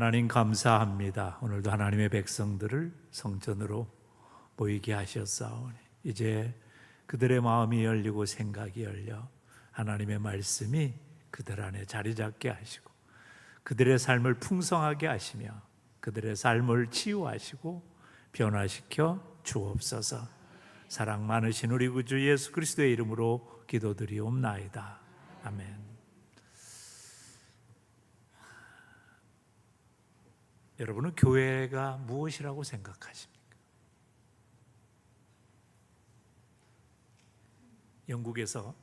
하나님 감사합니다. 오늘도 하나님의 백성들을 성전으로 모이게 하셨사오니 이제 그들의 마음이 열리고 생각이 열려 하나님의 말씀이 그들 안에 자리 잡게 하시고 그들의 삶을 풍성하게 하시며 그들의 삶을 치유하시고 변화시켜 주옵소서. 사랑 많으신 우리 구주 예수 그리스도의 이름으로 기도드리옵나이다. 아멘. 여러분은 교회가 무엇이라고 생각하십니까? 영국에서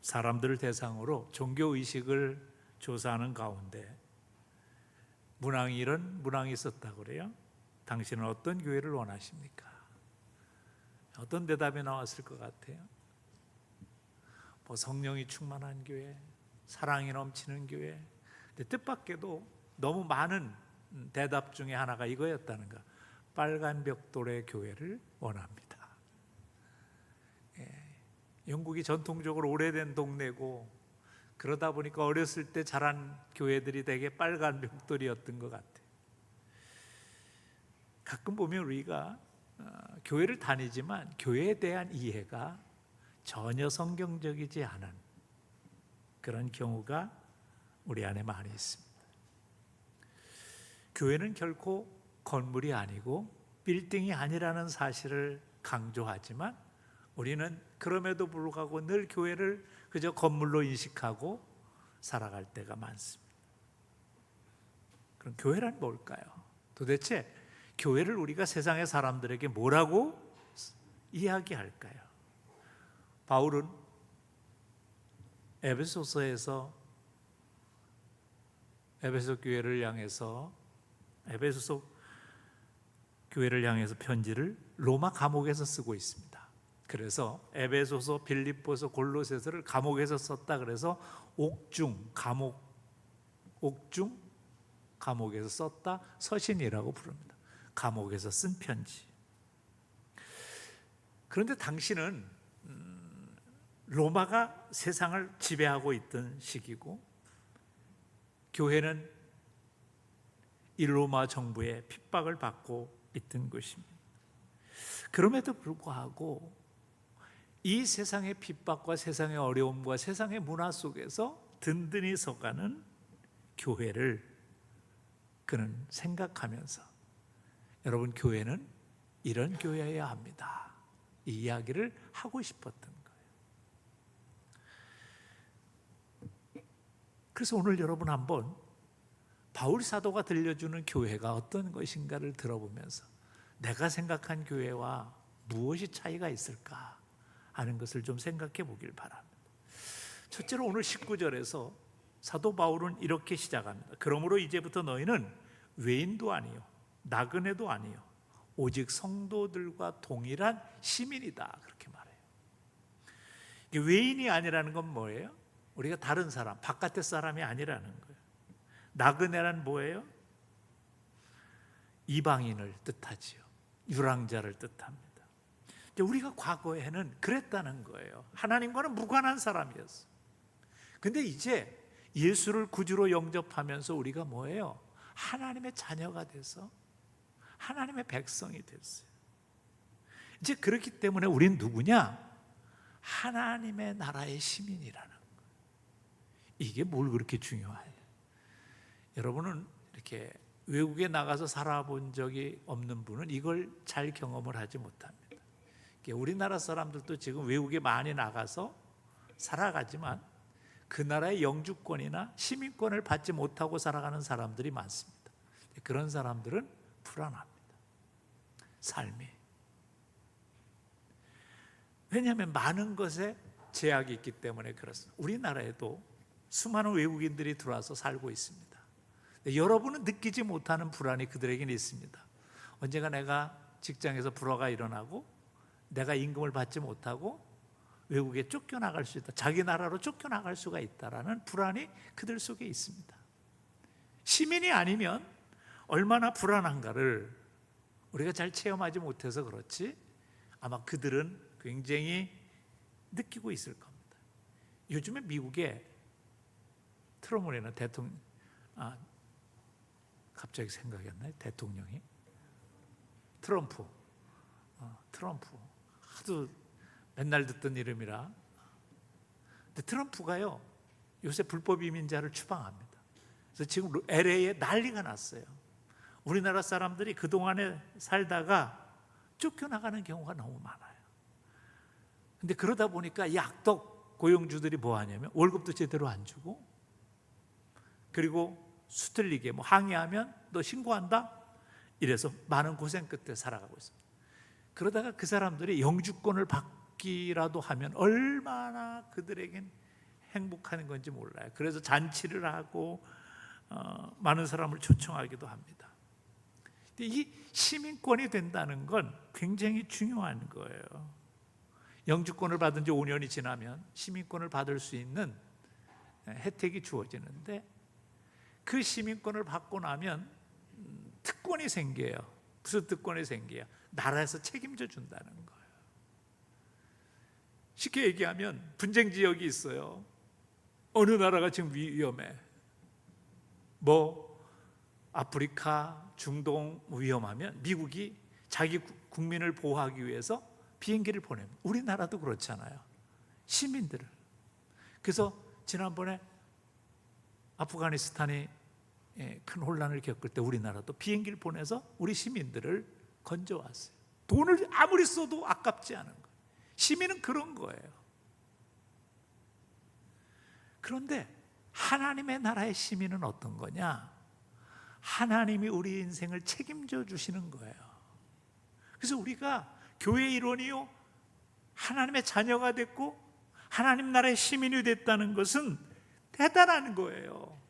사람들을 대상으로 종교의식을 조사하는 가운데 이런 문항이 있었다고 그래요. 당신은 어떤 교회를 원하십니까? 어떤 대답이 나왔을 것 같아요? 성령이 충만한 교회, 사랑이 넘치는 교회. 근데 뜻밖에도 너무 많은 대답 중에 하나가 이거였다는가. 빨간 벽돌의 교회를 원합니다. 영국이 전통적으로 오래된 동네고 그러다 보니까 어렸을 때 자란 교회들이 되게 빨간 벽돌이었던 것 같아요. 가끔 보면 우리가 교회를 다니지만 교회에 대한 이해가 전혀 성경적이지 않은 그런 경우가 우리 안에 많이 있습니다. 교회는 결코 건물이 아니고 빌딩이 아니라는 사실을 강조하지만 우리는 그럼에도 불구하고 늘 교회를 그저 건물로 인식하고 살아갈 때가 많습니다. 그럼 교회란 뭘까요? 도대체 교회를 우리가 세상의 사람들에게 뭐라고 이야기할까요? 바울은 에베소 교회를 향해서 편지를 로마 감옥에서 쓰고 있습니다. 그래서 에베소서, 빌립보서, 골로새서를 감옥에서 썼다 그래서 감옥에서 썼다 서신이라고 부릅니다. 감옥에서 쓴 편지. 그런데 당시는 로마가 세상을 지배하고 있던 시기고 교회는 이 로마 정부의 핍박을 받고 있던 것입니다. 그럼에도 불구하고 이 세상의 핍박과 세상의 어려움과 세상의 문화 속에서 든든히 서가는 교회를 그는 생각하면서 여러분, 교회는 이런 교회여야 합니다, 이 이야기를 하고 싶었던 거예요. 그래서 오늘 여러분 한번 바울 사도가 들려주는 교회가 어떤 것인가를 들어보면서 내가 생각한 교회와 무엇이 차이가 있을까 하는 것을 좀 생각해 보길 바랍니다. 첫째로 오늘 19절에서 사도 바울은 이렇게 시작합니다. 그러므로 이제부터 너희는 외인도 아니요 나그네도 아니요 오직 성도들과 동일한 시민이다, 그렇게 말해요. 외인이 아니라는 건 뭐예요? 우리가 다른 사람, 바깥의 사람이 아니라는 거예요. 나그네란 뭐예요? 이방인을 뜻하지요. 유랑자를 뜻합니다. 우리가 과거에는 그랬다는 거예요. 하나님과는 무관한 사람이었어. 근데 이제 예수를 구주로 영접하면서 우리가 뭐예요? 하나님의 자녀가 돼서 하나님의 백성이 됐어요. 이제 그렇기 때문에 우린 누구냐? 하나님의 나라의 시민이라는 거예요. 이게 뭘 그렇게 중요해요? 여러분은 이렇게 외국에 나가서 살아본 적이 없는 분은 이걸 잘 경험을 하지 못합니다. 우리나라 사람들도 지금 외국에 많이 나가서 살아가지만 그 나라의 영주권이나 시민권을 받지 못하고 살아가는 사람들이 많습니다. 그런 사람들은 불안합니다. 삶이. 왜냐하면 많은 것에 제약이 있기 때문에 그렇습니다. 우리나라에도 수많은 외국인들이 들어와서 살고 있습니다. 여러분은 느끼지 못하는 불안이 그들에게는 있습니다. 언젠가 내가 직장에서 불화가 일어나고 내가 임금을 받지 못하고 외국에 쫓겨나갈 수 있다, 자기 나라로 쫓겨나갈 수가 있다라는 불안이 그들 속에 있습니다. 시민이 아니면 얼마나 불안한가를 우리가 잘 체험하지 못해서 그렇지 아마 그들은 굉장히 느끼고 있을 겁니다. 요즘에 미국에 트럼프라는 대통령 갑자기 생각이 안 나요. 대통령이 트럼프. 트럼프 하도 맨날 듣던 이름이라. 근데 트럼프가요 요새 불법 이민자를 추방합니다. 그래서 지금 LA에 난리가 났어요. 우리나라 사람들이 그동안에 살다가 쫓겨나가는 경우가 너무 많아요. 근데 그러다 보니까 이 악덕 고용주들이 뭐 하냐면 월급도 제대로 안 주고, 그리고 수틀리게 뭐 항의하면 너 신고한다, 이래서 많은 고생 끝에 살아가고 있습니다. 그러다가 그 사람들이 영주권을 받기라도 하면 얼마나 그들에겐 행복한 건지 몰라요. 그래서 잔치를 하고 많은 사람을 초청하기도 합니다. 근데 이 시민권이 된다는 건 굉장히 중요한 거예요. 영주권을 받은 지 5년이 지나면 시민권을 받을 수 있는 혜택이 주어지는데, 그 시민권을 받고 나면 특권이 생겨요. 무슨 특권이 생겨요? 나라에서 책임져 준다는 거예요. 쉽게 얘기하면 분쟁 지역이 있어요. 어느 나라가 지금 위험해. 뭐 아프리카, 중동 위험하면 미국이 자기 국민을 보호하기 위해서 비행기를 보냅니다. 우리나라도 그렇잖아요. 시민들을. 그래서 지난번에 아프가니스탄이 큰 혼란을 겪을 때 우리나라도 비행기를 보내서 우리 시민들을 건져왔어요. 돈을 아무리 써도 아깝지 않은 거예요. 시민은 그런 거예요. 그런데 하나님의 나라의 시민은 어떤 거냐? 하나님이 우리 인생을 책임져 주시는 거예요. 그래서 우리가 교회 일원이요 하나님의 자녀가 됐고 하나님 나라의 시민이 됐다는 것은 대단한 거예요.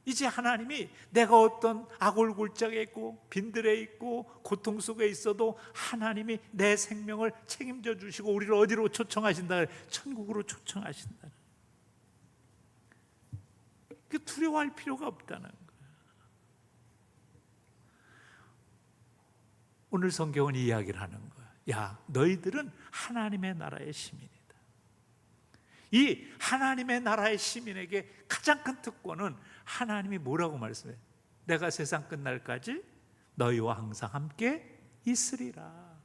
이제 하나님이 내가 어떤 아골골짝에 있고 빈들에 있고 고통 속에 있어도 하나님이 내 생명을 책임져 주시고 우리를 어디로 초청하신다? 천국으로 초청하신다. 그 두려워할 필요가 없다는 거예요. 오늘 성경은 이 이야기를 하는 거예요. 야, 너희들은 하나님의 나라의 시민이다. 이 하나님의 나라의 시민에게 가장 큰 특권은 하나님이 뭐라고 말씀해요? 내가 세상 끝날까지 너희와 항상 함께 있으리라.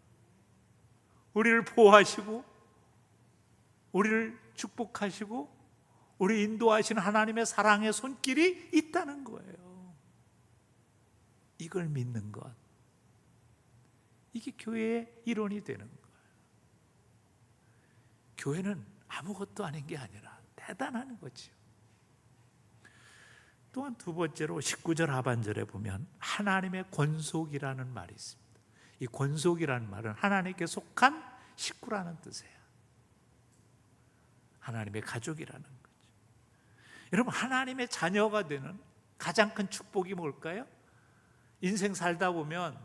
우리를 보호하시고 우리를 축복하시고 우리 인도하시는 하나님의 사랑의 손길이 있다는 거예요. 이걸 믿는 것, 이게 교회의 일원이 되는 거예요. 교회는 아무것도 아닌 게 아니라 대단한 거지요. 또한 두 번째로 19절 하반절에 보면 하나님의 권속이라는 말이 있습니다. 이 권속이라는 말은 하나님께 속한 식구라는 뜻이에요. 하나님의 가족이라는 거죠. 여러분, 하나님의 자녀가 되는 가장 큰 축복이 뭘까요? 인생 살다 보면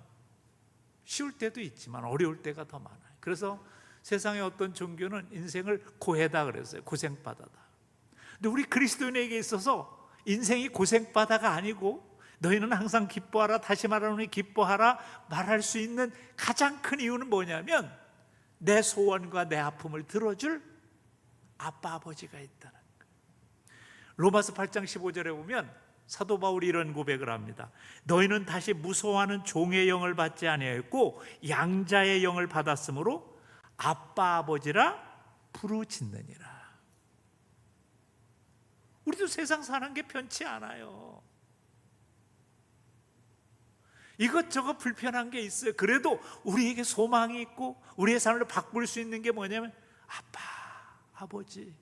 쉬울 때도 있지만 어려울 때가 더 많아요. 그래서 세상의 어떤 종교는 인생을 고해다 그랬어요. 고생바다다. 근데 우리 그리스도인에게 있어서 인생이 고생바다가 아니고 너희는 항상 기뻐하라, 다시 말하노니 기뻐하라 말할 수 있는 가장 큰 이유는 뭐냐면 내 소원과 내 아픔을 들어줄 아빠 아버지가 있다는 거예요. 로마서 8장 15절에 보면 사도 바울이 이런 고백을 합니다. 너희는 다시 무서워하는 종의 영을 받지 아니하였고 양자의 영을 받았으므로 아빠 아버지라 부르짖느니라. 우리도 세상 사는 게 편치 않아요. 이것저것 불편한 게 있어요. 그래도 우리에게 소망이 있고 우리의 삶을 바꿀 수 있는 게 뭐냐면 아빠, 아버지,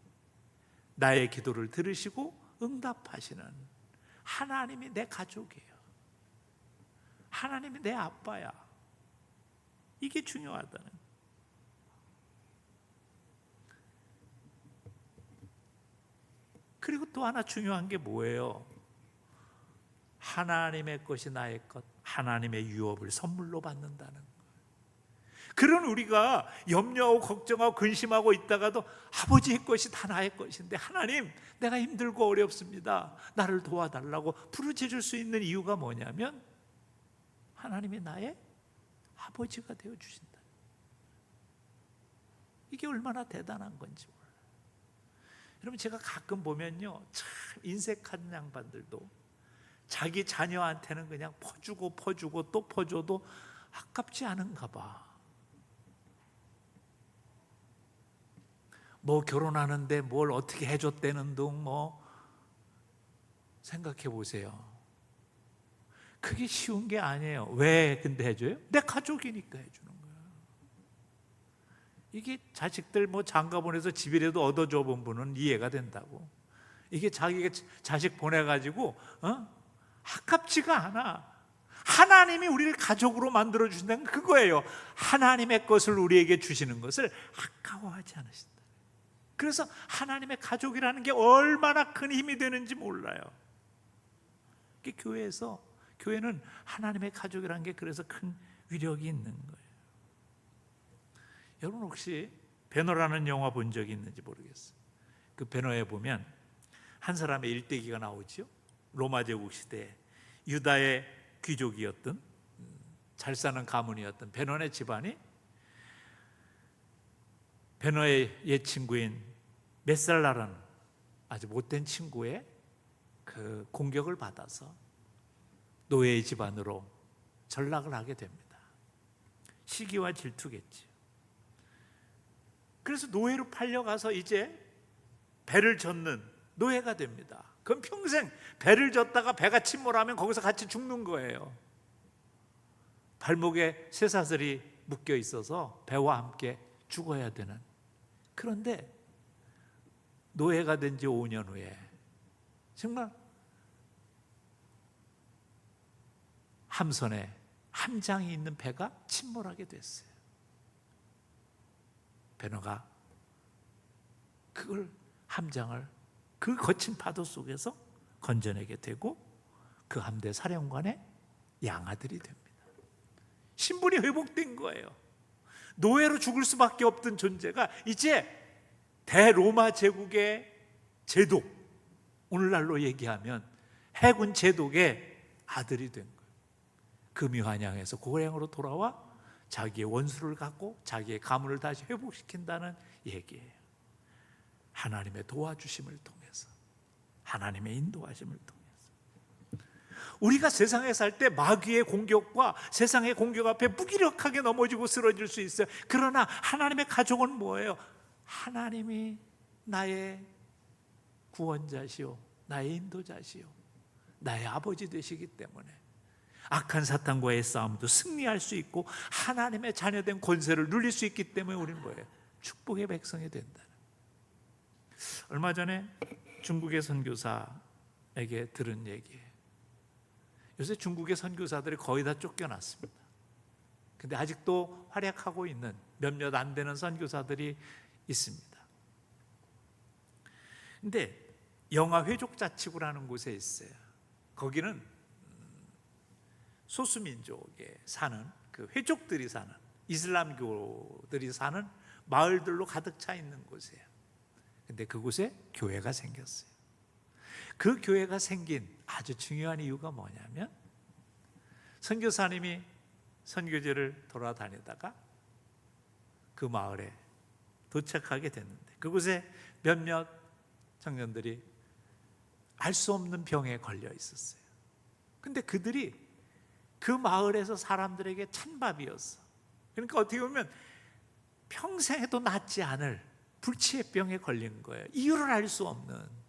나의 기도를 들으시고 응답하시는 하나님이 내 가족이에요. 하나님이 내 아빠야. 이게 중요하다는 거예요. 그리고 또 하나 중요한 게 뭐예요? 하나님의 것이 나의 것, 하나님의 유업을 선물로 받는다는 거예요. 그런 우리가 염려하고 걱정하고 근심하고 있다가도 아버지의 것이 다 나의 것인데 하나님, 내가 힘들고 어렵습니다, 나를 도와달라고 부르짖을 수 있는 이유가 뭐냐면 하나님이 나의 아버지가 되어주신다. 이게 얼마나 대단한 건지 몰라요. 여러분, 제가 가끔 보면요, 참 인색한 양반들도 자기 자녀한테는 그냥 퍼주고 또 퍼줘도 아깝지 않은가 봐. 뭐 결혼하는데 뭘 어떻게 해줬다는 둥 뭐 생각해 보세요. 그게 쉬운 게 아니에요. 왜 근데 해줘요? 내 가족이니까 해주는 거야. 이게 자식들 뭐 장가 보내서 집이라도 얻어줘 본 분은 이해가 된다고. 이게 자기가 자식 보내가지고 아깝지가 않아. 하나님이 우리를 가족으로 만들어 주신다는 그거예요. 하나님의 것을 우리에게 주시는 것을 아까워하지 않으신다. 그래서 하나님의 가족이라는 게 얼마나 큰 힘이 되는지 몰라요. 교회는 하나님의 가족이라는 게 그래서 큰 위력이 있는 거예요. 여러분 혹시 베너라는 영화 본 적이 있는지 모르겠어요. 그 베너에 보면 한 사람의 일대기가 나오죠. 로마 제국 시대에 유다의 귀족이었던 잘 사는 가문이었던 베너의 집안이 베너의 옛 친구인 메살라라는 아주 못된 친구의 그 공격을 받아서 노예의 집안으로 전락을 하게 됩니다. 시기와 질투겠죠. 그래서 노예로 팔려가서 이제 배를 젓는 노예가 됩니다. 그럼 평생 배를 젓다가 배가 침몰하면 거기서 같이 죽는 거예요. 발목에 쇠사슬이 묶여 있어서 배와 함께 죽어야 되는. 그런데 노예가 된 지 5년 후에 정말 함선에 함장이 있는 배가 침몰하게 됐어요. 베너가 그걸 함장을 그 거친 파도 속에서 건져내게 되고 그 함대 사령관의 양아들이 됩니다. 신분이 회복된 거예요. 노예로 죽을 수밖에 없던 존재가 이제 대로마 제국의 제독, 오늘날로 얘기하면 해군 제독의 아들이 된 거예요. 금유한양에서 고향으로 돌아와 자기의 원수를 갖고 자기의 가문을 다시 회복시킨다는 얘기예요. 하나님의 도와주심을 통해서, 하나님의 인도하심을 통해서. 우리가 세상에 살 때 마귀의 공격과 세상의 공격 앞에 무기력하게 넘어지고 쓰러질 수 있어요. 그러나 하나님의 가족은 뭐예요? 하나님이 나의 구원자시오, 나의 인도자시오, 나의 아버지 되시기 때문에 악한 사탄과의 싸움도 승리할 수 있고 하나님의 자녀된 권세를 누릴 수 있기 때문에 우리는 뭐예요? 축복의 백성이 된다는. 얼마 전에 중국의 선교사에게 들은 얘기예요. 요새 중국의 선교사들이 거의 다 쫓겨났습니다. 근데 아직도 활약하고 있는 몇몇 안 되는 선교사들이 있습니다. 근데 영아 회족자치구라는 곳에 있어요. 거기는 소수민족에 사는 그 회족들이 사는 이슬람교들이 사는 마을들로 가득 차 있는 곳이에요. 근데 그곳에 교회가 생겼어요. 그 교회가 생긴 아주 중요한 이유가 뭐냐면 선교사님이 선교지를 돌아다니다가 그 마을에 도착하게 됐는데 그곳에 몇몇 청년들이 알 수 없는 병에 걸려 있었어요. 근데 그들이 그 마을에서 사람들에게 찬밥이었어. 그러니까 어떻게 보면 평생에도 낫지 않을 불치의 병에 걸린 거예요. 이유를 알 수 없는.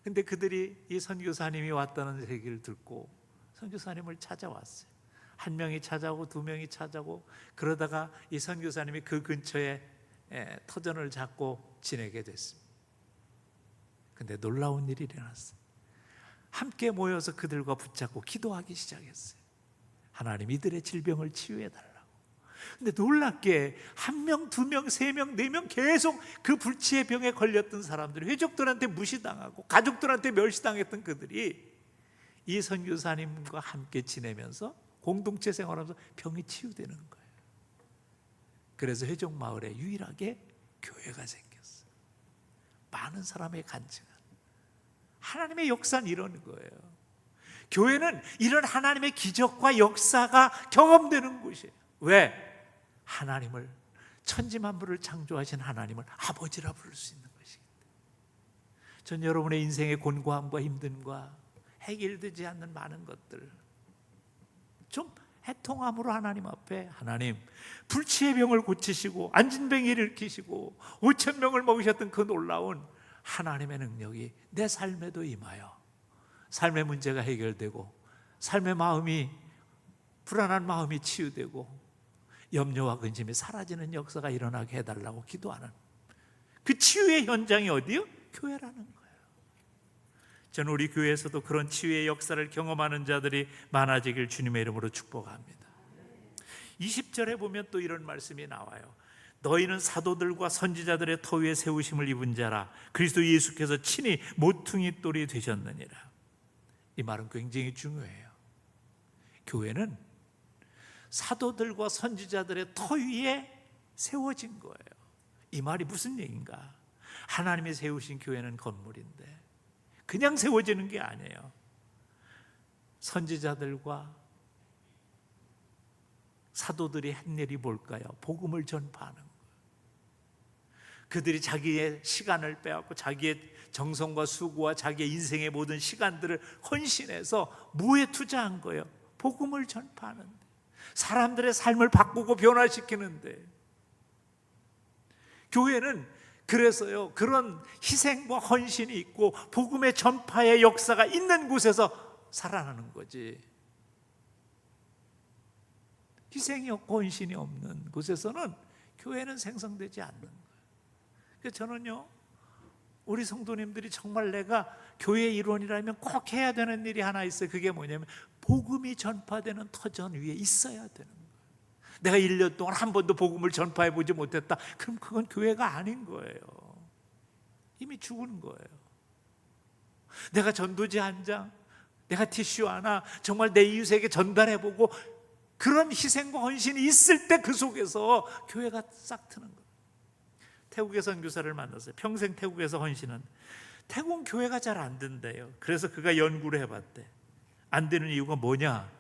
근데 그들이 이 선교사님이 왔다는 얘기를 듣고 선교사님을 찾아왔어요. 한 명이 찾아오고 두 명이 찾아오고 그러다가 이 선교사님이 그 근처에 터전을 잡고 지내게 됐습니다. 근데 놀라운 일이 일어났어요. 함께 모여서 그들과 붙잡고 기도하기 시작했어요. 하나님 이들의 질병을 치유해달라고. 근데 놀랍게 한 명, 두 명, 세 명, 네 명 계속 그 불치의 병에 걸렸던 사람들이 회족들한테 무시당하고 가족들한테 멸시당했던 그들이 이 선교사님과 함께 지내면서 공동체 생활하면서 병이 치유되는 거예요. 그래서 회족마을에 유일하게 교회가 생겼어요. 많은 사람의 간증은 하나님의 역사는 이런 거예요. 교회는 이런 하나님의 기적과 역사가 경험되는 곳이에요. 왜? 하나님을 천지만물을 창조하신 하나님을 아버지라 부를 수 있는 것이기 때문에. 전 여러분의 인생의 곤고함과 힘듦과 해결되지 않는 많은 것들 좀 해통함으로 하나님 앞에, 하나님, 불치의 병을 고치시고 안진뱅이를 일으키시고 5천 명을 먹이셨던 그 놀라운 하나님의 능력이 내 삶에도 임하여 삶의 문제가 해결되고 삶의 마음이, 불안한 마음이 치유되고 염려와 근심이 사라지는 역사가 일어나게 해달라고 기도하는 그 치유의 현장이 어디요? 교회라는 거예요. 저는 우리 교회에서도 그런 치유의 역사를 경험하는 자들이 많아지길 주님의 이름으로 축복합니다. 20절에 보면 또 이런 말씀이 나와요. 너희는 사도들과 선지자들의 터 위에 세우심을 입은 자라. 그리스도 예수께서 친히 모퉁이 돌이 되셨느니라. 이 말은 굉장히 중요해요. 교회는 사도들과 선지자들의 터 위에 세워진 거예요. 이 말이 무슨 얘기인가? 하나님이 세우신 교회는 건물인데 그냥 세워지는 게 아니에요. 선지자들과 사도들이 한 일이 뭘까요? 복음을 전파하는 거예요. 그들이 자기의 시간을 빼앗고 자기의 정성과 수고와 자기의 인생의 모든 시간들을 헌신해서 뭐에 투자한 거예요? 복음을 전파하는데, 사람들의 삶을 바꾸고 변화시키는데. 교회는 그래서요, 그런 희생과 헌신이 있고 복음의 전파의 역사가 있는 곳에서 살아나는 거지, 희생이 없고 헌신이 없는 곳에서는 교회는 생성되지 않는 거예요. 그래서 저는요, 우리 성도님들이 정말 내가 교회의 일원이라면 꼭 해야 되는 일이 하나 있어요. 그게 뭐냐면 복음이 전파되는 터전 위에 있어야 되는 거예요. 내가 1년 동안 한 번도 복음을 전파해 보지 못했다, 그럼 그건 교회가 아닌 거예요. 이미 죽은 거예요. 내가 전도지 한 장, 내가 티슈 하나 정말 내 이웃에게 전달해보고 그런 희생과 헌신이 있을 때 그 속에서 교회가 싹 트는 거예요. 태국의 선교사를 만났어요. 평생 태국에서 헌신은, 태국 교회가 잘 안 된대요. 그래서 그가 연구를 해봤대. 안 되는 이유가 뭐냐?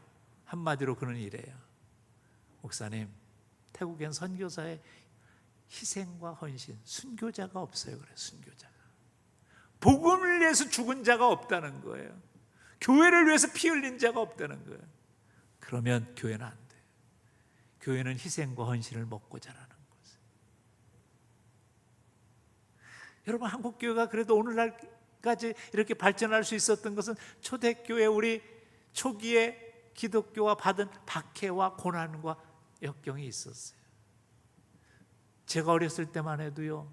한마디로 그는 이래요. 목사님, 태국엔 선교사의 희생과 헌신, 순교자가 없어요. 그래, 순교자가. 복음을 위해서 죽은 자가 없다는 거예요. 교회를 위해서 피 흘린 자가 없다는 거예요. 그러면 교회는 안 돼. 교회는 희생과 헌신을 먹고 자라는 거죠. 여러분, 한국교회가 그래도 오늘날까지 이렇게 발전할 수 있었던 것은 초대교회, 우리 초기에 기독교와 받은 박해와 고난과 역경이 있었어요. 제가 어렸을 때만 해도요,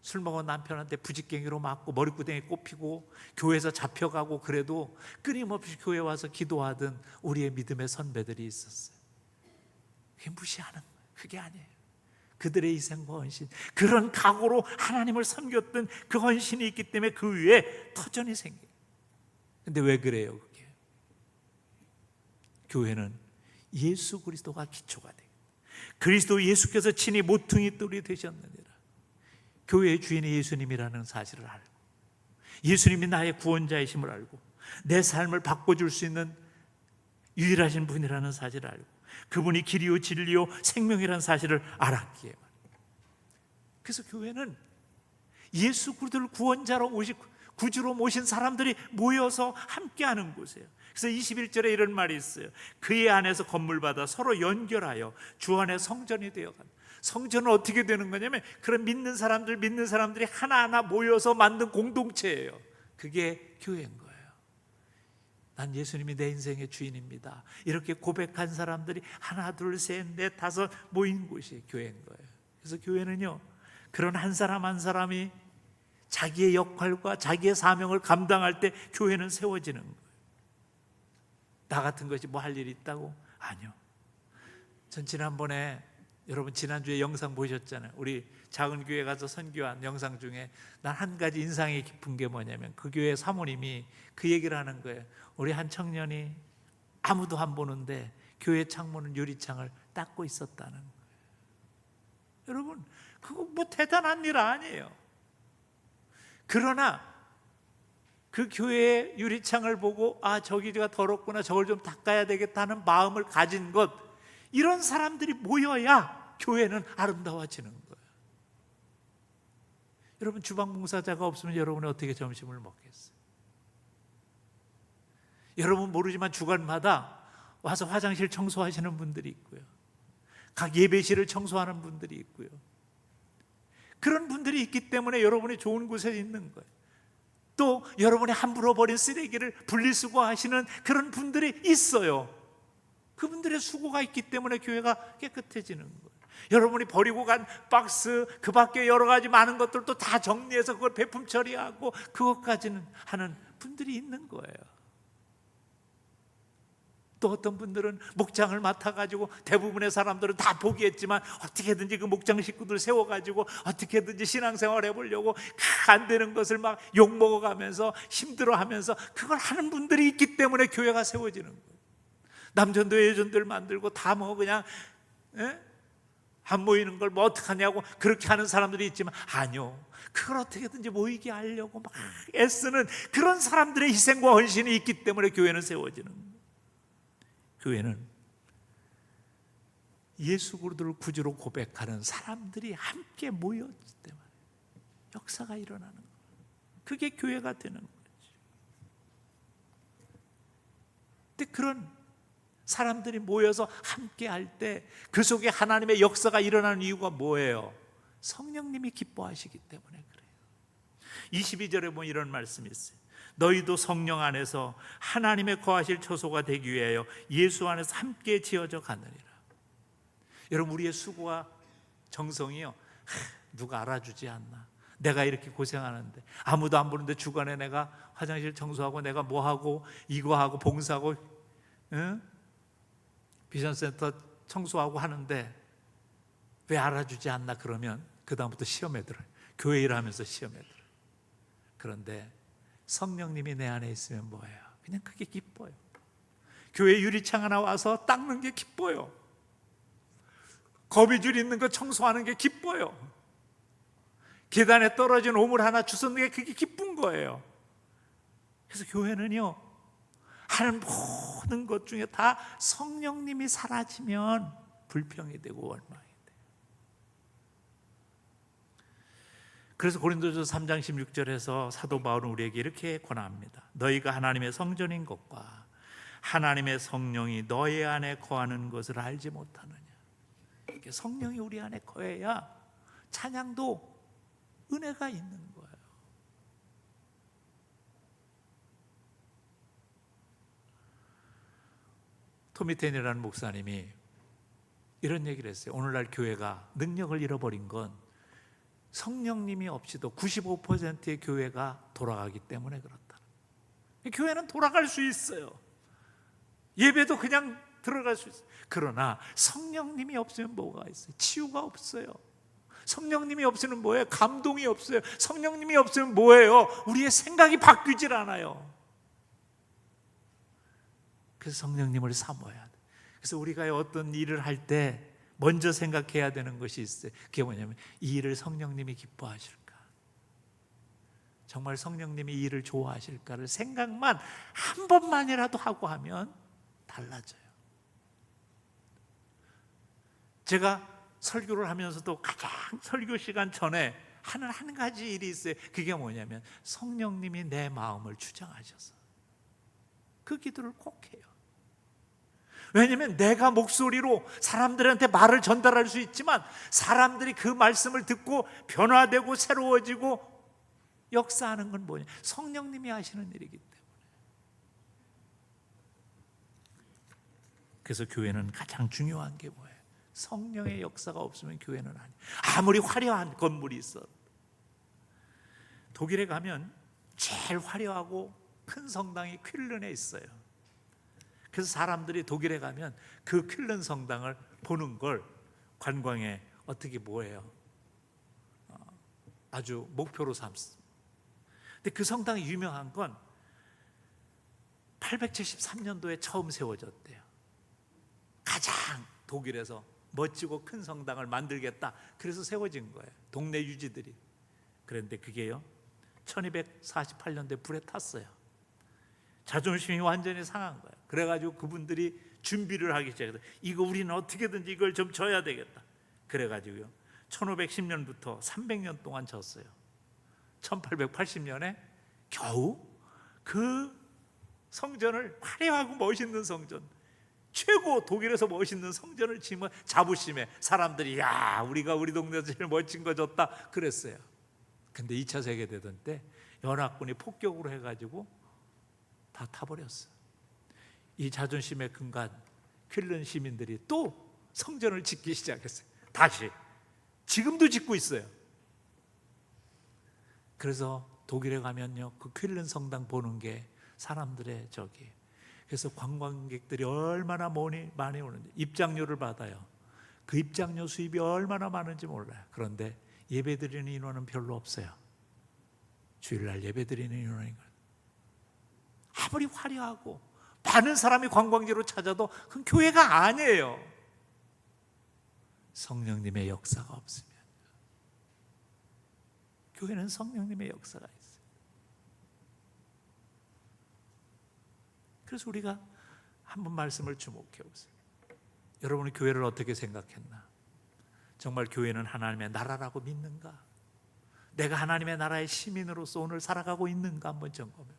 술 먹은 남편한테 부직갱이로 맞고 머리구덩이 꼽히고 교회에서 잡혀가고, 그래도 끊임없이 교회 와서 기도하던 우리의 믿음의 선배들이 있었어요. 그게 무시하는 거예요. 그게 아니에요. 그들의 희생과 헌신, 그런 각오로 하나님을 섬겼던 그 헌신이 있기 때문에 그 위에 터전이 생겨요. 근데 왜 그래요? 그게 교회는 예수 그리스도가 기초가 돼요. 그리스도 예수께서 친히 모퉁이 돌이 되셨느니라. 교회의 주인이 예수님이라는 사실을 알고, 예수님이 나의 구원자이심을 알고, 내 삶을 바꿔줄 수 있는 유일하신 분이라는 사실을 알고, 그분이 길이요 진리요 생명이라는 사실을 알았기에, 그래서 교회는 예수 그리스도를 구원자로 구주로 모신 사람들이 모여서 함께하는 곳이에요. 그래서 21절에 이런 말이 있어요. 그의 안에서 건물받아 서로 연결하여 주 안에 성전이 되어간다. 성전은 어떻게 되는 거냐면 그런 믿는 사람들이 하나하나 모여서 만든 공동체예요. 그게 교회인 거예요. 난 예수님이 내 인생의 주인입니다, 이렇게 고백한 사람들이 하나 둘 셋 넷 다섯 모인 곳이 교회인 거예요. 그래서 교회는요, 그런 한 사람 한 사람이 자기의 역할과 자기의 사명을 감당할 때 교회는 세워지는 거예요. 나 같은 것이 뭐 할 일이 있다고? 아니요. 전 지난번에, 여러분 지난주에 영상 보셨잖아요. 우리 작은 교회 가서 선교한 영상 중에 난 한 가지 인상이 깊은 게 뭐냐면, 그 교회 사모님이 그 얘기를 하는 거예요. 우리 한 청년이 아무도 안 보는데 교회 창문은 유리창을 닦고 있었다는 거예요. 여러분, 그거 뭐 대단한 일 아니에요. 그러나 그 교회의 유리창을 보고 아, 저기가 더럽구나, 저걸 좀 닦아야 되겠다는 마음을 가진 것, 이런 사람들이 모여야 교회는 아름다워지는 거예요. 여러분, 주방봉사자가 없으면 여러분이 어떻게 점심을 먹겠어요? 여러분 모르지만 주간마다 와서 화장실 청소하시는 분들이 있고요, 각 예배실을 청소하는 분들이 있고요. 그런 분들이 있기 때문에 여러분이 좋은 곳에 있는 거예요. 또 여러분이 함부로 버린 쓰레기를 분리수거하시는 그런 분들이 있어요. 그분들의 수고가 있기 때문에 교회가 깨끗해지는 거예요. 여러분이 버리고 간 박스, 그 밖에 여러 가지 많은 것들도 다 정리해서 그걸 배품 처리하고 그것까지는 하는 분들이 있는 거예요. 또 어떤 분들은 목장을 맡아가지고, 대부분의 사람들은 다 포기했지만 어떻게든지 그 목장 식구들 세워가지고 어떻게든지 신앙생활 해보려고 안 되는 것을 막 욕먹어가면서 힘들어하면서 그걸 하는 분들이 있기 때문에 교회가 세워지는 거예요. 남전도 예전들 만들고 다 뭐 그냥 안 모이는 걸 뭐 어떡하냐고 그렇게 하는 사람들이 있지만, 아니요, 그걸 어떻게든지 모이게 하려고 막 애쓰는 그런 사람들의 희생과 헌신이 있기 때문에 교회는 세워지는 거예요. 교회는 예수 그리스도를 구주로 고백하는 사람들이 함께 모였기 때문에 역사가 일어나는 거예요. 그게 교회가 되는 거죠. 근데 그런 사람들이 모여서 함께 할 때 그 속에 하나님의 역사가 일어나는 이유가 뭐예요? 성령님이 기뻐하시기 때문에 그래요. 22절에 보면 이런 말씀이 있어요. 너희도 성령 안에서 하나님의 거하실 처소가 되기 위하여 예수 안에서 함께 지어져 가느니라. 여러분, 우리의 수고와 정성이요, 누가 알아주지 않나, 내가 이렇게 고생하는데 아무도 안 보는데 주간에 내가 화장실 청소하고 내가 뭐하고 이거 하고 봉사하고 비전센터 청소하고 하는데 왜 알아주지 않나, 그러면 그 다음부터 시험에 들어요. 교회 일하면서 시험에 들어요. 그런데 성령님이 내 안에 있으면 뭐예요? 그냥 그게 기뻐요. 교회 유리창 하나 와서 닦는 게 기뻐요. 거미줄 있는 거 청소하는 게 기뻐요. 계단에 떨어진 오물 하나 주웠는 게 그게 기쁜 거예요. 그래서 교회는요, 하는 모든 것 중에 다 성령님이 사라지면 불평이 되고 원망이 돼요. 그래서 고린도전서 3장 16절에서 사도 바울은 우리에게 이렇게 권합니다. 너희가 하나님의 성전인 것과 하나님의 성령이 너희 안에 거하는 것을 알지 못하느냐. 성령이 우리 안에 거해야 찬양도 은혜가 있는 거예요. 토미텐이라는 목사님이 이런 얘기를 했어요. 오늘날 교회가 능력을 잃어버린 건 성령님이 없이도 95%의 교회가 돌아가기 때문에 그렇다. 교회는 돌아갈 수 있어요. 예배도 그냥 들어갈 수 있어요. 그러나 성령님이 없으면 뭐가 있어요? 치유가 없어요. 성령님이 없으면 뭐예요? 감동이 없어요. 성령님이 없으면 뭐예요? 우리의 생각이 바뀌질 않아요. 그래서 성령님을 사모해야 돼. 그래서 우리가 어떤 일을 할 때 먼저 생각해야 되는 것이 있어요. 그게 뭐냐면, 이 일을 성령님이 기뻐하실까? 정말 성령님이 이 일을 좋아하실까를 생각만 한 번만이라도 하고 하면 달라져요. 제가 설교를 하면서도 가장 설교 시간 전에 하는 한 가지 일이 있어요. 그게 뭐냐면, 성령님이 내 마음을 주장하셔서 그 기도를 꼭 해요. 왜냐하면 내가 목소리로 사람들한테 말을 전달할 수 있지만 사람들이 그 말씀을 듣고 변화되고 새로워지고 역사하는 건 뭐냐? 성령님이 하시는 일이기 때문에. 그래서 교회는 가장 중요한 게 뭐예요? 성령의 역사가 없으면 교회는 아니에요. 아무리 화려한 건물이 있어도. 독일에 가면 제일 화려하고 큰 성당이 퀼른에 있어요. 그래서 사람들이 독일에 가면 그 퀼른 성당을 보는 걸 관광에 어떻게 뭐예요? 아주 목표로 삼습니다. 근데 그 성당이 유명한 건 873년도에 처음 세워졌대요. 가장 독일에서 멋지고 큰 성당을 만들겠다. 그래서 세워진 거예요. 동네 유지들이. 그런데 그게요, 1248년도에 불에 탔어요. 자존심이 완전히 상한 거예요. 그래가지고 그분들이 준비를 하기 시작해서 이거 우리는 어떻게든지 이걸 좀 져야 되겠다. 그래가지고요, 1510년부터 300년 동안 졌어요. 1880년에 겨우 그 성전을, 화려하고 멋있는 성전, 최고 독일에서 멋있는 성전을 지으면 자부심에 사람들이 야, 우리가 우리 동네에서 제일 멋진 거 줬다 그랬어요. 근데 2차 세계대전 때 연합군이 폭격으로 해가지고 다 타버렸어요. 이 자존심의 근간 퀼른 시민들이 또 성전을 짓기 시작했어요. 다시. 지금도 짓고 있어요. 그래서 독일에 가면요, 그 퀼른 성당 보는 게 사람들의 적이. 그래서 관광객들이 얼마나 많이 오는지, 입장료를 받아요. 그 입장료 수입이 얼마나 많은지 몰라요. 그런데 예배드리는 인원은 별로 없어요. 주일날 예배드리는 인원인 거예요. 아무리 화려하고 많은 사람이 관광지로 찾아도 그건 교회가 아니에요. 성령님의 역사가 없으면. 교회는 성령님의 역사가 있어요. 그래서 우리가 한번 말씀을 주목해 보세요. 여러분은 교회를 어떻게 생각했나? 정말 교회는 하나님의 나라라고 믿는가? 내가 하나님의 나라의 시민으로서 오늘 살아가고 있는가 한번 점검해.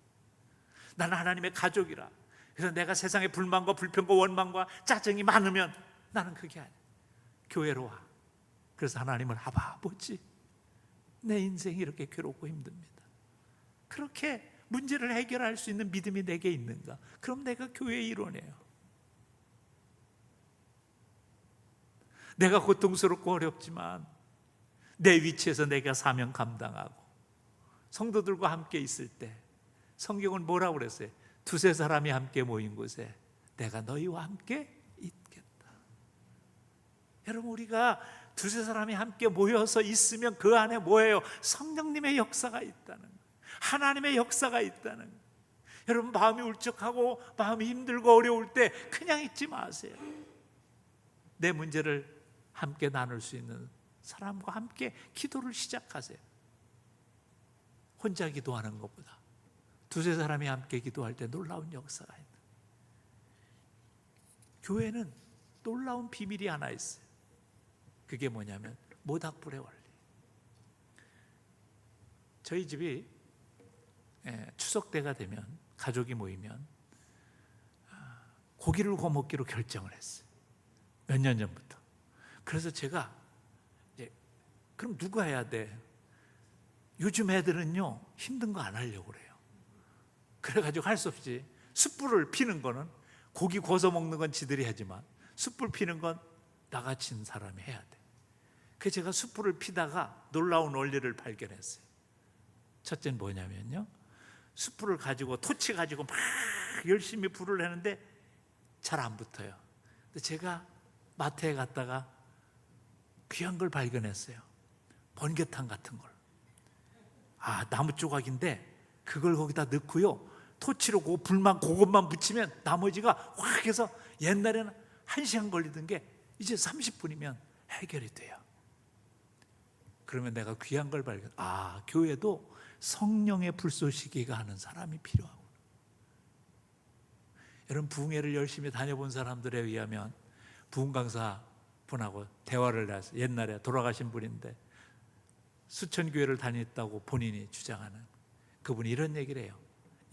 나는 하나님의 가족이라. 그래서 내가 세상에 불만과 불평과 원망과 짜증이 많으면 나는 그게 아니야. 교회로 와. 그래서 하나님을 아버지, 내 인생이 이렇게 괴롭고 힘듭니다. 그렇게 문제를 해결할 수 있는 믿음이 내게 있는가? 그럼 내가 교회의 일원이에요. 내가 고통스럽고 어렵지만 내 위치에서 내가 사명 감당하고 성도들과 함께 있을 때 성경은 뭐라고 그랬어요? 두세 사람이 함께 모인 곳에 내가 너희와 함께 있겠다. 여러분, 우리가 두세 사람이 함께 모여서 있으면 그 안에 뭐예요? 성령님의 역사가 있다는 거예요. 하나님의 역사가 있다는 거예요. 여러분, 마음이 울적하고 마음이 힘들고 어려울 때 그냥 있지 마세요. 내 문제를 함께 나눌 수 있는 사람과 함께 기도를 시작하세요. 혼자 기도하는 것보다 두세 사람이 함께 기도할 때 놀라운 역사가 있다. 교회는 놀라운 비밀이 하나 있어요. 그게 뭐냐면 모닥불의 원리. 저희 집이 추석 때가 되면 가족이 모이면 고기를 구워 먹기로 결정을 했어요. 몇 년 전부터. 그래서 제가 이제 그럼 누가 해야 돼? 요즘 애들은요 힘든 거 안 하려고 그래요. 그래가지고 할 수 없이 숯불을 피는 거는, 고기 구워서 먹는 건 지들이 하지만 숯불 피는 건 나같이 사람이 해야 돼. 그래서 제가 숯불을 피다가 놀라운 원리를 발견했어요. 첫째는 뭐냐면요, 숯불을 가지고 토치 가지고 막 열심히 불을 하는데 잘 안 붙어요. 근데 제가 마트에 갔다가 귀한 걸 발견했어요. 번개탕 같은 걸. 나무 조각인데 그걸 거기다 넣고요, 토치로 그 불만 그것만 붙이면 나머지가 확 해서, 옛날에는 1시간 걸리던 게 이제 30분이면 해결이 돼요. 그러면 내가 귀한 걸 발견. 교회도 성령의 불쏘시개가 하는 사람이 필요하고. 여러분, 부흥회를 열심히 다녀본 사람들에 의하면 부흥 강사 분하고 대화를 해서, 옛날에 돌아가신 분인데 수천 교회를 다녔다고 본인이 주장하는 그분이 이런 얘기를 해요.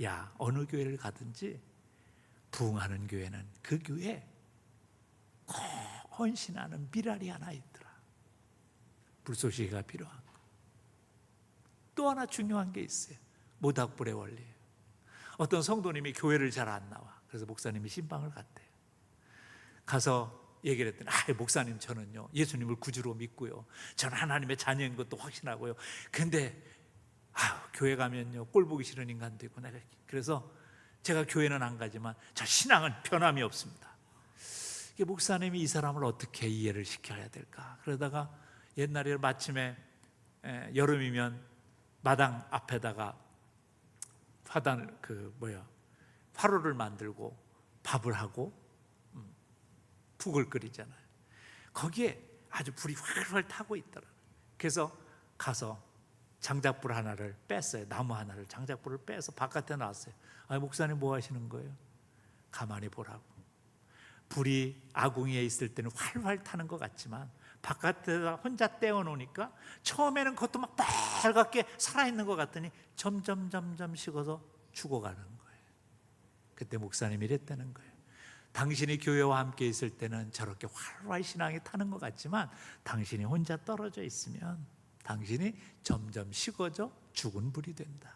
야, 어느 교회를 가든지 부흥하는 교회는 그 교회에 헌신하는 미랄이 하나 있더라. 불쏘시개가 필요한 거. 또 하나 중요한 게 있어요. 모닥불의 원리예요. 어떤 성도님이 교회를 잘 안 나와. 그래서 목사님이 신방을 갔대요. 가서 얘기를 했더니, 목사님, 저는요 예수님을 구주로 믿고요, 저는 하나님의 자녀인 것도 확신하고요, 근데 교회 가면요 꼴 보기 싫은 인간도 있고, 그래서 제가 교회는 안 가지만 저 신앙은 변함이 없습니다. 목사님이 이 사람을 어떻게 이해를 시켜야 될까? 그러다가 옛날에 마침에 여름이면 마당 앞에다가 화로를 만들고 밥을 하고 북을 끓이잖아요. 거기에 아주 불이 활활 타고 있더라. 그래서 가서 장작불 하나를 뺐어요. 나무 하나를, 장작불을 빼서 바깥에 놨어요. 목사님 뭐 하시는 거예요? 가만히 보라고. 불이 아궁이에 있을 때는 활활 타는 것 같지만 바깥에다 혼자 떼어놓으니까 처음에는 그것도 막 빨갛게 살아있는 것 같더니 점점 식어서 죽어가는 거예요. 그때 목사님이 이랬다는 거예요. 당신이 교회와 함께 있을 때는 저렇게 활활 신앙이 타는 것 같지만 당신이 혼자 떨어져 있으면 당신이 점점 식어져 죽은 불이 된다.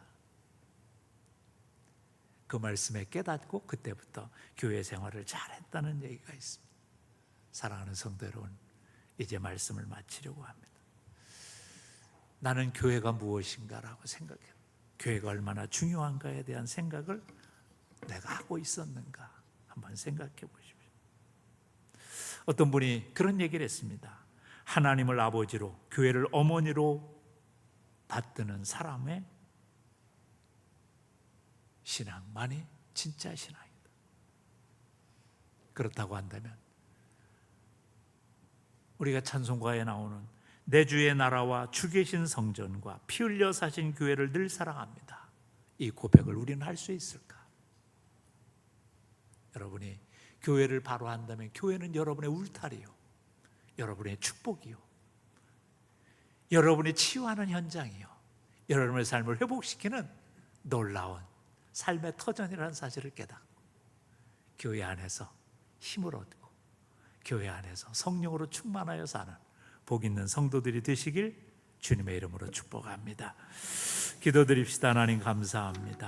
그 말씀에 깨닫고 그때부터 교회 생활을 잘했다는 얘기가 있습니다. 사랑하는 성도 여러분, 이제 말씀을 마치려고 합니다. 나는 교회가 무엇인가라고 생각해요. 교회가 얼마나 중요한가에 대한 생각을 내가 하고 있었는가 한번 생각해 보십시오. 어떤 분이 그런 얘기를 했습니다. 하나님을 아버지로 교회를 어머니로 받드는 사람의 신앙만이 진짜 신앙이다. 그렇다고 한다면 우리가 찬송가에 나오는 내 주의 나라와 주 계신 성전과 피 흘려 사신 교회를 늘 사랑합니다, 이 고백을 우리는 할 수 있을까? 여러분이 교회를 바로 한다면 교회는 여러분의 울타리요, 여러분의 축복이요, 여러분이 치유하는 현장이요, 여러분의 삶을 회복시키는 놀라운 삶의 터전이라는 사실을 깨닫고 교회 안에서 힘을 얻고 교회 안에서 성령으로 충만하여 사는 복 있는 성도들이 되시길 주님의 이름으로 축복합니다. 기도드립시다. 하나님 감사합니다.